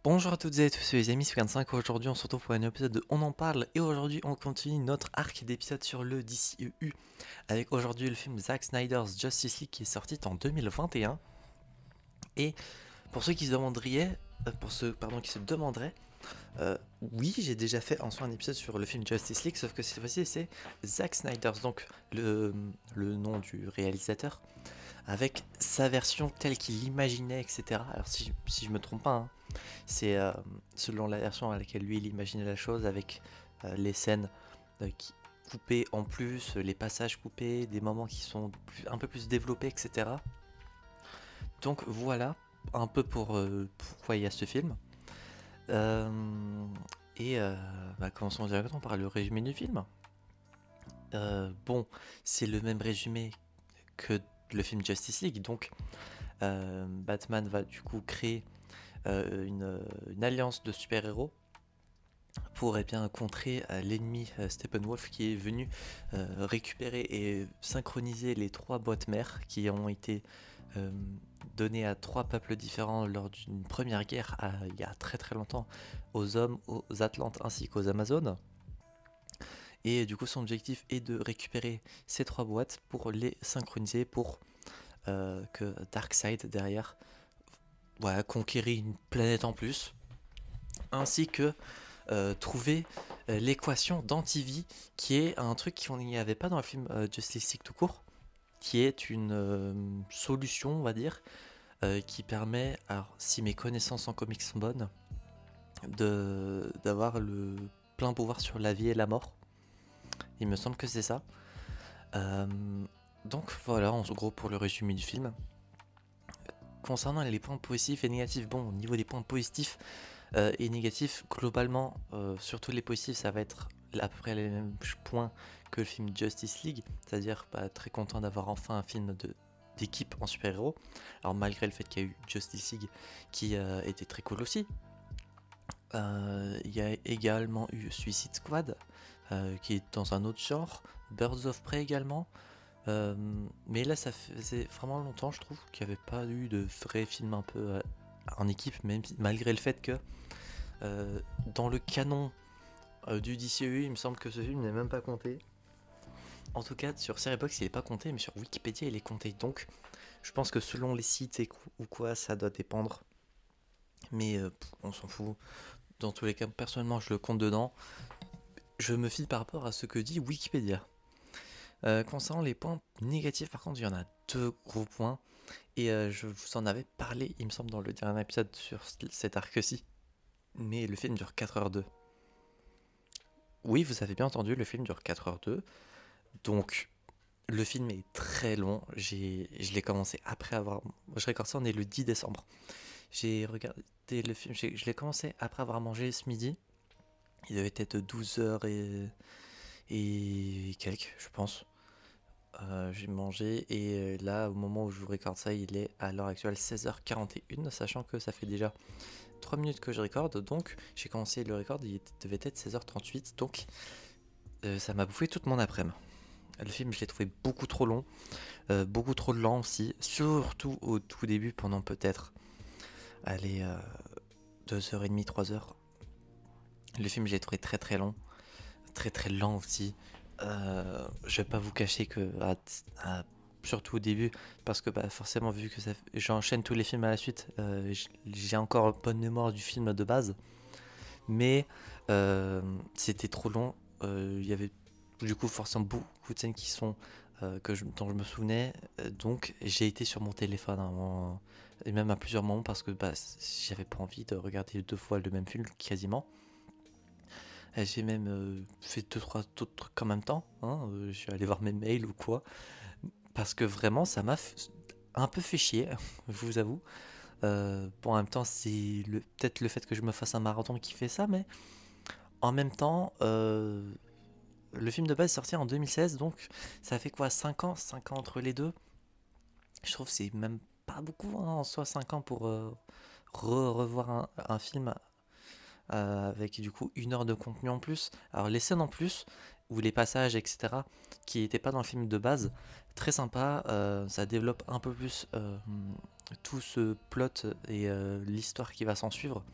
Bonjour à toutes et à tous, c'est les amis, c'est 25. Aujourd'hui on se retrouve pour un épisode de On en parle et aujourd'hui on continue notre arc d'épisodes sur le DCEU avec aujourd'hui le film Zack Snyder's Justice League qui est sorti en 2021. Et pour ceux qui se demanderaient, qui se demanderaient, oui, j'ai déjà fait en soi un épisode sur le film Justice League, sauf que cette fois-ci c'est Zack Snyder's, donc le nom du réalisateur, avec sa version telle qu'il l'imaginait, etc. Alors si je me trompe pas, hein, c'est selon la version à laquelle lui il imaginait la chose, avec les scènes coupées en plus, les passages coupés, des moments qui sont un peu plus développés, etc. Donc voilà un peu pour pourquoi il y a ce film. Euh, Commençons directement par le résumé du film. Bon, c'est le même résumé que le film Justice League, donc Batman va du coup créer une alliance de super-héros pour bien contrer l'ennemi Steppenwolf qui est venu récupérer et synchroniser les trois boîtes mères qui ont été euh, données à trois peuples différents lors d'une première guerre il y a très très longtemps, aux hommes, aux Atlantes ainsi qu'aux Amazones. Et du coup son objectif est de récupérer ces trois boîtes pour les synchroniser pour que Darkseid derrière conquérir une planète en plus, ainsi que trouver l'équation d'antivie, qui est un truc qu'on n'y avait pas dans le film Justice League tout court, qui est une solution, on va dire, qui permet, alors si mes connaissances en comics sont bonnes, d'avoir le plein pouvoir sur la vie et la mort. Il me semble que c'est ça. Euh, donc voilà, en gros pour le résumé du film. Concernant les points positifs et négatifs, bon, au niveau des points positifs et négatifs, globalement, surtout les positifs, ça va être à peu près les mêmes points que le film Justice League, c'est-à-dire très content d'avoir enfin un film d'équipe en super-héros. Alors malgré le fait qu'il y a eu Justice League qui était très cool aussi, il y a également eu Suicide Squad qui est dans un autre genre, Birds of Prey également. Mais là, ça faisait vraiment longtemps, je trouve, qu'il n'y avait pas eu de vrai film un peu en équipe, même malgré le fait que dans le canon du DCEU, il me semble que ce film n'est même pas compté. En tout cas, sur Seriebox, il n'est pas compté, mais sur Wikipédia, il est compté. Donc, je pense que selon les sites ou quoi, ça doit dépendre. Mais on s'en fout. Dans tous les cas, personnellement, je le compte dedans. Je me fie par rapport à ce que dit Wikipédia. Concernant les points négatifs, par contre, il y en a deux gros points. Et je vous en avais parlé, il me semble, dans le dernier épisode sur cet arc-ci. Mais le film dure 4h02. Oui, vous avez bien entendu, le film dure 4h02. Donc, le film est très long. Je l'ai commencé après avoir. Je regarde ça, on est le 10 décembre. J'ai regardé le film, je l'ai commencé après avoir mangé ce midi. Il devait être 12h et quelques, je pense. J'ai mangé et là, au moment où je vous recorde ça, il est à l'heure actuelle 16h41, sachant que ça fait déjà 3 minutes que je recorde. Donc, j'ai commencé le record, il devait être 16h38. Donc, ça m'a bouffé toute mon après-midi. Le film, je l'ai trouvé beaucoup trop long, beaucoup trop lent aussi, surtout au tout début, pendant peut-être, allez, 2h30, 3h. Le film, je l'ai trouvé très très long, très très lent aussi. Je vais pas vous cacher que, surtout au début, parce que forcément, vu que j'enchaîne tous les films à la suite, j'ai encore bonne mémoire du film de base, mais c'était trop long. Il y avait du coup forcément beaucoup de scènes qui sont dont je me souvenais, donc j'ai été sur mon téléphone à un moment, et même à plusieurs moments parce que j'avais pas envie de regarder deux fois le même film quasiment. J'ai même fait deux trois autres trucs en même temps, hein. Je suis allé voir mes mails ou quoi, parce que vraiment ça m'a un peu fait chier, je vous avoue. Bon, en même temps, c'est peut-être le fait que je me fasse un marathon qui fait ça, mais en même temps, le film de base est sorti en 2016, donc ça fait quoi, 5 ans 5 ans entre les deux. Je trouve que c'est même pas beaucoup, hein, en soi, 5 ans pour revoir un film avec du coup 1 heure de contenu en plus. Alors les scènes en plus, ou les passages, etc., qui n'étaient pas dans le film de base, très sympa, ça développe un peu plus tout ce plot et l'histoire qui va s'en suivre,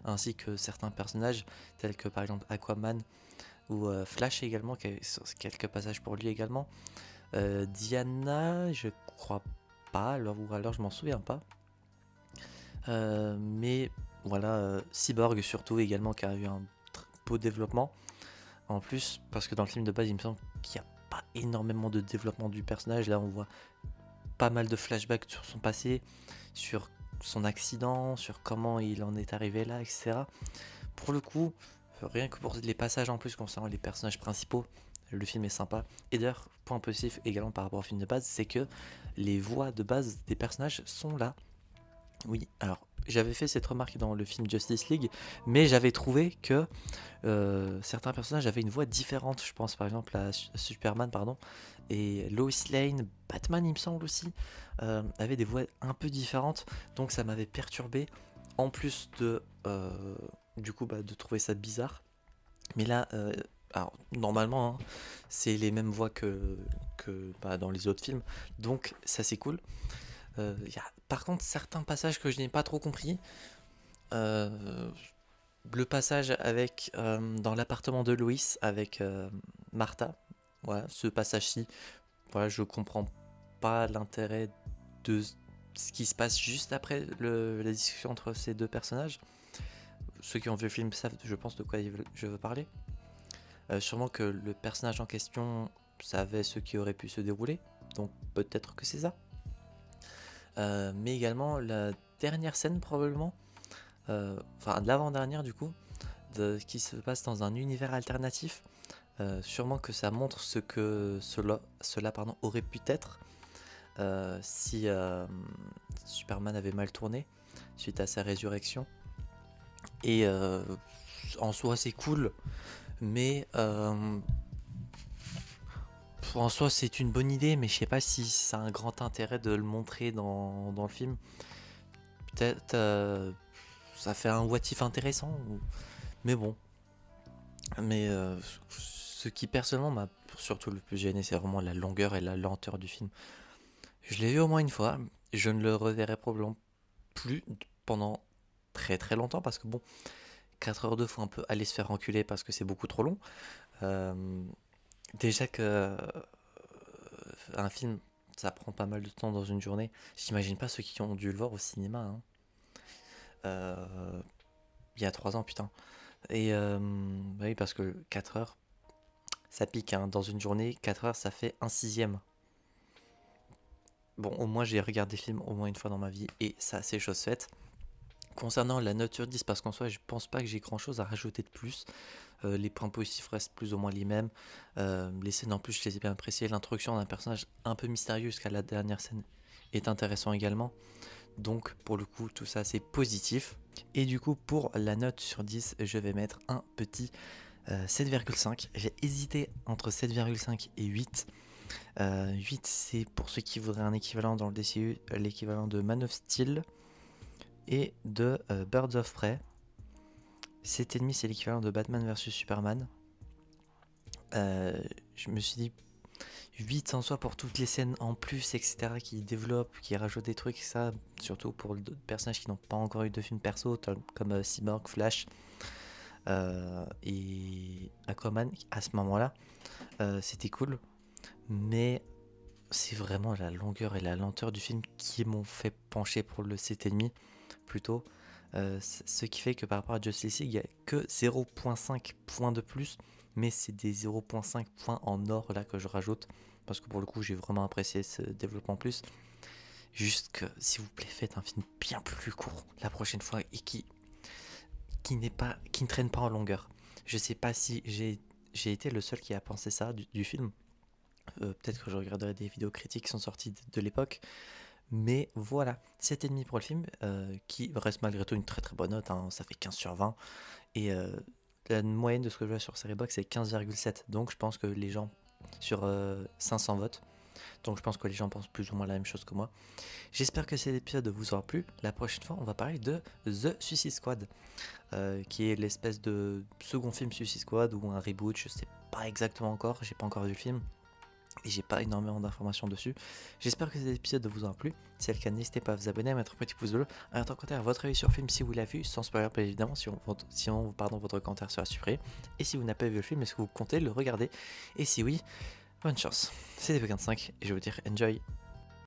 ainsi que certains personnages tels que par exemple Aquaman ou Flash également, quelques passages pour lui également. Diana, je crois pas, ou alors je m'en souviens pas. Mais voilà, Cyborg surtout également qui a eu un beau développement. En plus, parce que dans le film de base, il me semble qu'il n'y a pas énormément de développement du personnage. Là, on voit pas mal de flashbacks sur son passé, sur son accident, sur comment il en est arrivé là, etc. Pour le coup, rien que pour les passages en plus concernant les personnages principaux, le film est sympa. Et d'ailleurs, point positif également par rapport au film de base, c'est que les voix de base des personnages sont là. Oui, alors j'avais fait cette remarque dans le film Justice League, mais j'avais trouvé que certains personnages avaient une voix différente. Je pense par exemple à Superman, pardon, et Lois Lane, Batman, il me semble aussi, avaient des voix un peu différentes. Donc ça m'avait perturbé. En plus de, du coup, de trouver ça bizarre. Mais là, alors normalement, hein, c'est les mêmes voix que dans les autres films, donc ça c'est cool. Y a, par contre, certains passages que je n'ai pas trop compris. Le passage avec dans l'appartement de Loïs avec Martha, voilà, ce passage-ci, voilà, je comprends pas l'intérêt de ce qui se passe juste après la discussion entre ces deux personnages. Ceux qui ont vu le film savent, je pense, de quoi je veux parler. Sûrement que le personnage en question savait ce qui aurait pu se dérouler, donc peut-être que c'est ça. Mais également la dernière scène probablement, enfin l'avant-dernière du coup, qui se passe dans un univers alternatif. Sûrement que ça montre ce que cela pardon, aurait pu être si Superman avait mal tourné suite à sa résurrection. Et en soi c'est cool, mais en soi c'est une bonne idée, mais je sais pas si ça a un grand intérêt de le montrer dans le film. Peut-être ça fait un what if intéressant, mais bon. Mais ce qui personnellement m'a surtout le plus gêné, c'est vraiment la longueur et la lenteur du film. Je l'ai vu au moins une fois, je ne le reverrai probablement plus pendant très très longtemps parce que bon, 4h02, faut un peu aller se faire enculer parce que c'est beaucoup trop long. Euh, déjà que un film, ça prend pas mal de temps dans une journée. J'imagine pas ceux qui ont dû le voir au cinéma, hein. Il y a 3 ans, putain. Et bah oui, parce que 4 heures, ça pique, hein. Dans une journée, 4 heures, ça fait un sixième. Bon, au moins, j'ai regardé des films au moins une fois dans ma vie, et ça, c'est chose faite. Concernant la note sur 10, parce qu'en soi, je pense pas que j'ai grand chose à rajouter de plus. Les points positifs restent plus ou moins les mêmes. Les scènes en plus, je les ai bien appréciées. L'introduction d'un personnage un peu mystérieux jusqu'à la dernière scène est intéressant également. Donc, pour le coup, tout ça, c'est positif. Et du coup, pour la note sur 10, je vais mettre un petit 7,5. J'ai hésité entre 7,5 et 8. 8, c'est pour ceux qui voudraient un équivalent dans le DCU, l'équivalent de Man of Steel et de Birds of Prey. 7,5, c'est l'équivalent de Batman vs Superman. Je me suis dit 8 en soi pour toutes les scènes en plus, etc., qui développent, qui rajoutent des trucs, ça, surtout pour des personnages qui n'ont pas encore eu de film perso, comme Cyborg, Flash et Aquaman, à ce moment-là, c'était cool. Mais c'est vraiment la longueur et la lenteur du film qui m'ont fait pencher pour le 7,5 plutôt. Ce qui fait que par rapport à Justice League, il n'y a que 0,5 points de plus, mais c'est des 0,5 points en or là que je rajoute, parce que pour le coup j'ai vraiment apprécié ce développement plus. Juste que s'il vous plaît, faites un film bien plus court la prochaine fois et qui ne traîne pas en longueur. Je sais pas si j'ai été le seul qui a pensé ça du film. Peut-être que je regarderai des vidéos critiques qui sont sorties de l'époque. Mais voilà, 7,5 pour le film, qui reste malgré tout une très très bonne note, hein, ça fait 15 sur 20. Et la moyenne de ce que je vois sur Seriebox, c'est 15,7. Donc je pense que les gens, sur 500 votes, donc je pense que les gens pensent plus ou moins la même chose que moi. J'espère que cet épisode vous aura plu. La prochaine fois, on va parler de The Suicide Squad, qui est l'espèce de second film Suicide Squad ou un reboot, je sais pas exactement encore, j'ai pas encore vu le film. et j'ai pas énormément d'informations dessus. J'espère que cet épisode vous aura plu. Si c'est le cas, n'hésitez pas à vous abonner, à mettre un petit pouce bleu, à mettre en commentaire votre avis sur le film si vous l'avez vu, sans spoiler bien évidemment, sinon votre commentaire sera supprimé. Et si vous n'avez pas vu le film, est-ce que vous comptez le regarder? Et si oui, bonne chance. C'était P45 et je vais vous dire enjoy.